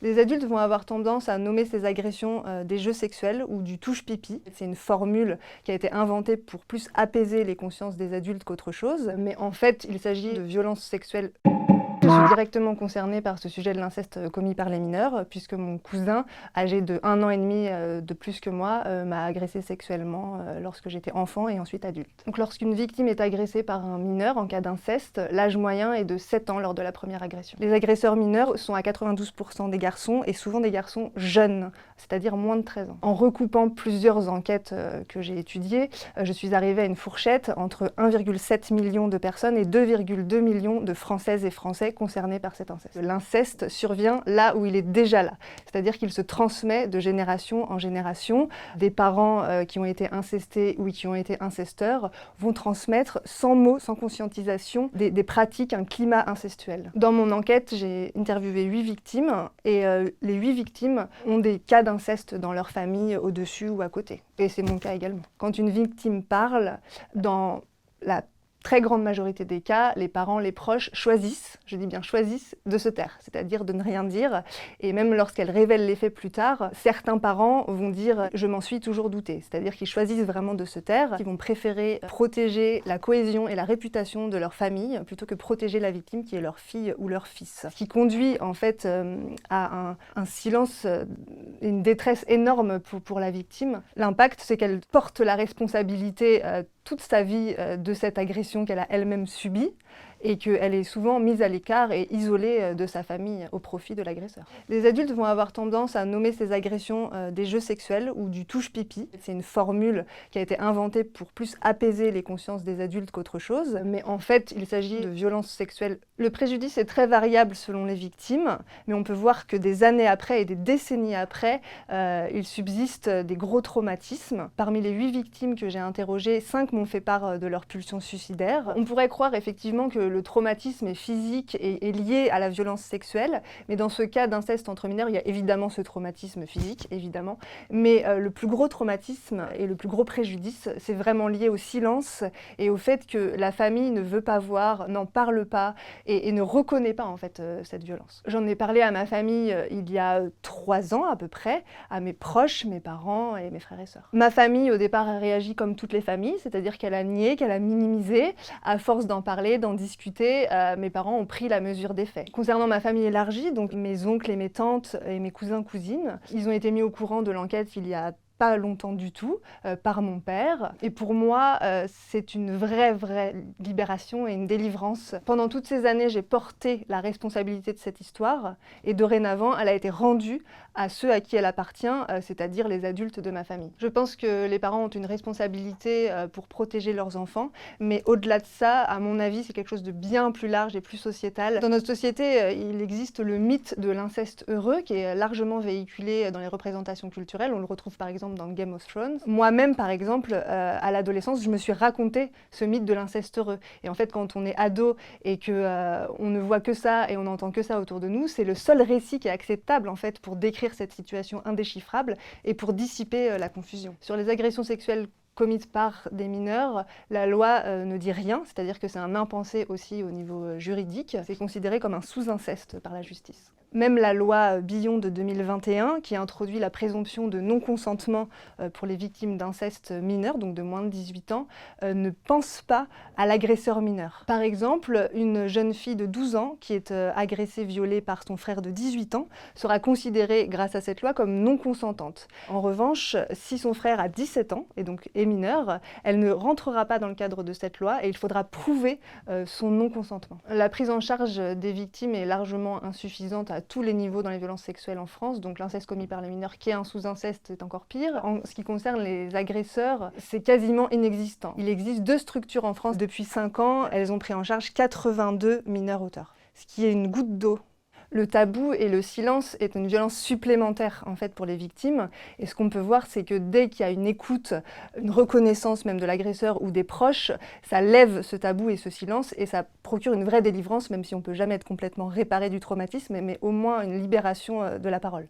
Les adultes vont avoir tendance à nommer ces agressions des jeux sexuels ou du touche-pipi. C'est une formule qui a été inventée pour plus apaiser les consciences des adultes qu'autre chose, mais en fait, il s'agit de violences sexuelles. Je suis directement concernée par ce sujet de l'inceste commis par les mineurs, puisque mon cousin, âgé de 1 an et demi de plus que moi, m'a agressée sexuellement lorsque j'étais enfant et ensuite adulte. Donc lorsqu'une victime est agressée par un mineur en cas d'inceste, l'âge moyen est de 7 ans lors de la première agression. Les agresseurs mineurs sont à 92% des garçons et souvent des garçons jeunes, c'est-à-dire moins de 13 ans. En recoupant plusieurs enquêtes que j'ai étudiées, je suis arrivée à une fourchette entre 1,7 million de personnes et 2,2 millions de Françaises et Français concernés par cet inceste. L'inceste survient là où il est déjà là, c'est-à-dire qu'il se transmet de génération en génération. Des parents qui ont été incestés ou qui ont été incesteurs vont transmettre sans mots, sans conscientisation, des pratiques, un climat incestuel. Dans mon enquête, j'ai interviewé 8 victimes et les 8 victimes ont des cas d'inceste dans leur famille au-dessus ou à côté. Et c'est mon cas également. Quand une victime parle, dans la très grande majorité des cas, les parents, les proches choisissent, je dis bien choisissent, de se taire, c'est-à-dire de ne rien dire. Et même lorsqu'elles révèlent les faits plus tard, certains parents vont dire « je m'en suis toujours douté », c'est-à-dire qu'ils choisissent vraiment de se taire, qu'ils vont préférer protéger la cohésion et la réputation de leur famille plutôt que protéger la victime qui est leur fille ou leur fils. Ce qui conduit en fait à un silence, une détresse énorme pour la victime. L'impact, c'est qu'elle porte la responsabilité toute sa vie de cette agression qu'elle a elle-même subie et qu'elle est souvent mise à l'écart et isolée de sa famille au profit de l'agresseur. Les adultes vont avoir tendance à nommer ces agressions des jeux sexuels ou du touche-pipi. C'est une formule qui a été inventée pour plus apaiser les consciences des adultes qu'autre chose, mais en fait, il s'agit de violences sexuelles. Le préjudice est très variable selon les victimes, mais on peut voir que des années après et des décennies après, il subsiste des gros traumatismes. Parmi les 8 victimes que j'ai interrogées, 5 m'ont fait part de leur pulsion suicidaire. On pourrait croire effectivement que le traumatisme est physique et est lié à la violence sexuelle, mais dans ce cas d'inceste entre mineurs, il y a évidemment ce traumatisme physique, évidemment, mais le plus gros traumatisme et le plus gros préjudice, c'est vraiment lié au silence et au fait que la famille ne veut pas voir, n'en parle pas et ne reconnaît pas en fait cette violence. J'en ai parlé à ma famille il y a 3 ans à peu près, à mes proches, mes parents et mes frères et sœurs. Ma famille au départ a réagi comme toutes les familles, c'est-à-dire qu'elle a nié, qu'elle a minimisé. À force d'en parler, d'en discuter, mes parents ont pris la mesure des faits. Concernant ma famille élargie, donc mes oncles et mes tantes et mes cousins, cousines, ils ont été mis au courant de l'enquête il y a pas longtemps du tout, par mon père. Et pour moi, c'est une vraie libération et une délivrance. Pendant toutes ces années, j'ai porté la responsabilité de cette histoire et dorénavant, elle a été rendue à ceux à qui elle appartient, c'est-à-dire les adultes de ma famille. Je pense que les parents ont une responsabilité pour protéger leurs enfants, mais au-delà de ça, à mon avis, c'est quelque chose de bien plus large et plus sociétal. Dans notre société, il existe le mythe de l'inceste heureux qui est largement véhiculé dans les représentations culturelles. On le retrouve par exemple dans Game of Thrones. Moi-même, par exemple, à l'adolescence, je me suis raconté ce mythe de l'inceste heureux. Et en fait, quand on est ado et que on ne voit que ça et on n'entend que ça autour de nous, c'est le seul récit qui est acceptable en fait pour décrire cette situation indéchiffrable et pour dissiper la confusion. Sur les agressions sexuelles commises par des mineurs, la loi ne dit rien, c'est-à-dire que c'est un impensé aussi au niveau juridique. C'est considéré comme un sous-inceste par la justice. Même la loi Billon de 2021, qui introduit la présomption de non-consentement pour les victimes d'inceste mineurs, donc de moins de 18 ans, ne pense pas à l'agresseur mineur. Par exemple, une jeune fille de 12 ans qui est agressée, violée par son frère de 18 ans, sera considérée, grâce à cette loi, comme non consentante. En revanche, si son frère a 17 ans, et donc est mineure, elle ne rentrera pas dans le cadre de cette loi et il faudra prouver son non-consentement. La prise en charge des victimes est largement insuffisante à tous les niveaux dans les violences sexuelles en France, donc l'inceste commis par les mineurs qui est un sous-inceste est encore pire. En ce qui concerne les agresseurs, c'est quasiment inexistant. Il existe 2 structures en France depuis 5 ans, elles ont pris en charge 82 mineurs auteurs, ce qui est une goutte d'eau. Le tabou et le silence est une violence supplémentaire en fait pour les victimes. Et ce qu'on peut voir, c'est que dès qu'il y a une écoute, une reconnaissance même de l'agresseur ou des proches, ça lève ce tabou et ce silence et ça procure une vraie délivrance, même si on ne peut jamais être complètement réparé du traumatisme, mais au moins une libération de la parole.